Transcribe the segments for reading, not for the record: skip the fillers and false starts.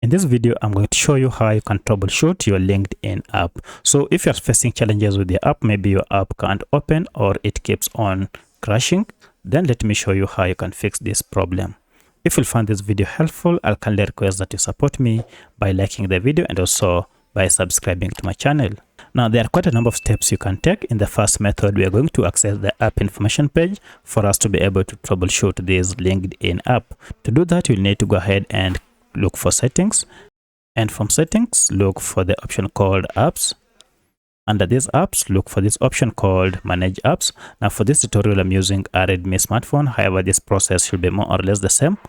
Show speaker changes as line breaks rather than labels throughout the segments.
In this video, I'm going to show you how you can troubleshoot your LinkedIn app. So if you're facing challenges with the app, maybe your app can't open or it keeps on crashing, then let me show you how you can fix this problem. If you find this video helpful, I'll kindly request that you support me by liking the video and also by subscribing to my channel. Now, there are quite a number of steps you can take. In the first method, we are going to access the app information page for us to be able to troubleshoot this LinkedIn app. To do that, you'll need to go ahead and look for settings, and from settings look for the option called apps. Under these apps, look for this option called manage apps. Now for this tutorial, I'm using a Redmi smartphone. However, this process should be more or less the same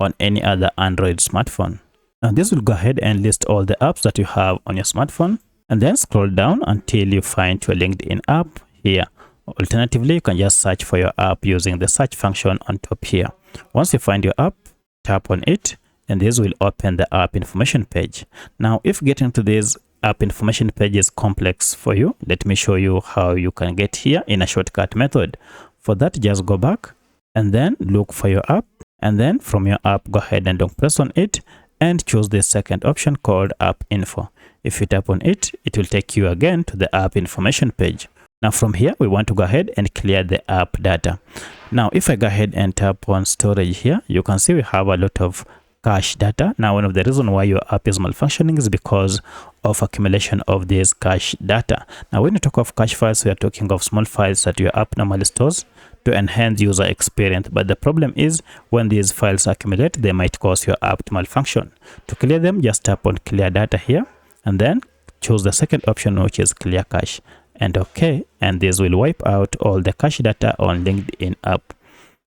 on any other Android smartphone. Now this will go ahead and list all the apps that you have on your smartphone, and then scroll down until you find your LinkedIn app here. Alternatively, you can just search for your app using the search function on top here. Once you find your app, tap on it, and this will open the app information page. Now, if getting to this app information page is complex for you, let me show you how you can get here in a shortcut method. For that, just go back and then look for your app, and then from your app, go ahead and press on it and choose the second option called app info. If you tap on it, it will take you again to the app information page. Now from here, we want to go ahead and clear the app data. Now, if I go ahead and tap on storage here, you can see we have a lot of cache data. Now, one of the reasons why your app is malfunctioning is because of accumulation of this cache data. Now, when you talk of cache files, we are talking of small files that your app normally stores to enhance user experience. But the problem is when these files accumulate, they might cause your app to malfunction. To clear them, just tap on clear data here and then choose the second option, which is clear cache, and OK. And this will wipe out all the cache data on LinkedIn app.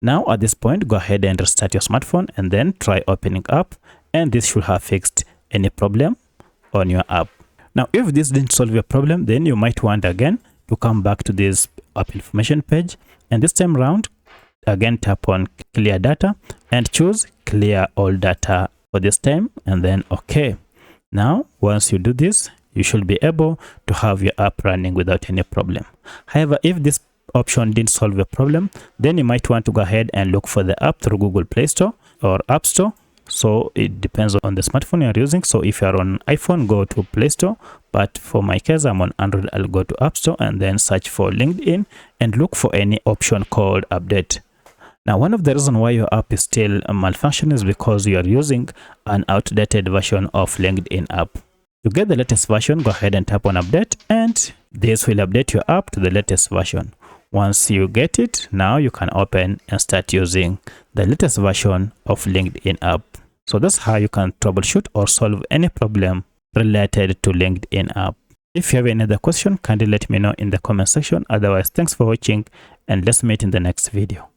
Now at this point, go ahead and restart your smartphone and then try opening up, and this should have fixed any problem on your app. Now, if this didn't solve your problem, then you might want again to come back to this app information page, and this time around, again tap on clear data and choose clear all data for this time, and then OK. Now, once you do this, you should be able to have your app running without any problem. However, if this option didn't solve your problem, then you might want to go ahead and look for the app through Google Play Store or App Store. So it depends on the smartphone you're using. So if you're on iPhone, go to Play Store, but for my case, I'm on Android, I'll go to App Store and then search for LinkedIn and look for any option called update. Now, one of the reasons why your app is still malfunctioning is because you are using an outdated version of LinkedIn app. To get the latest version, go ahead and tap on update, and this will update your app to the latest version. Once you get it, now you can open and start using the latest version of LinkedIn app. So that's how you can troubleshoot or solve any problem related to LinkedIn app. If you have any other question, kindly let me know in the comment section. Otherwise, thanks for watching, and let's meet in the next video.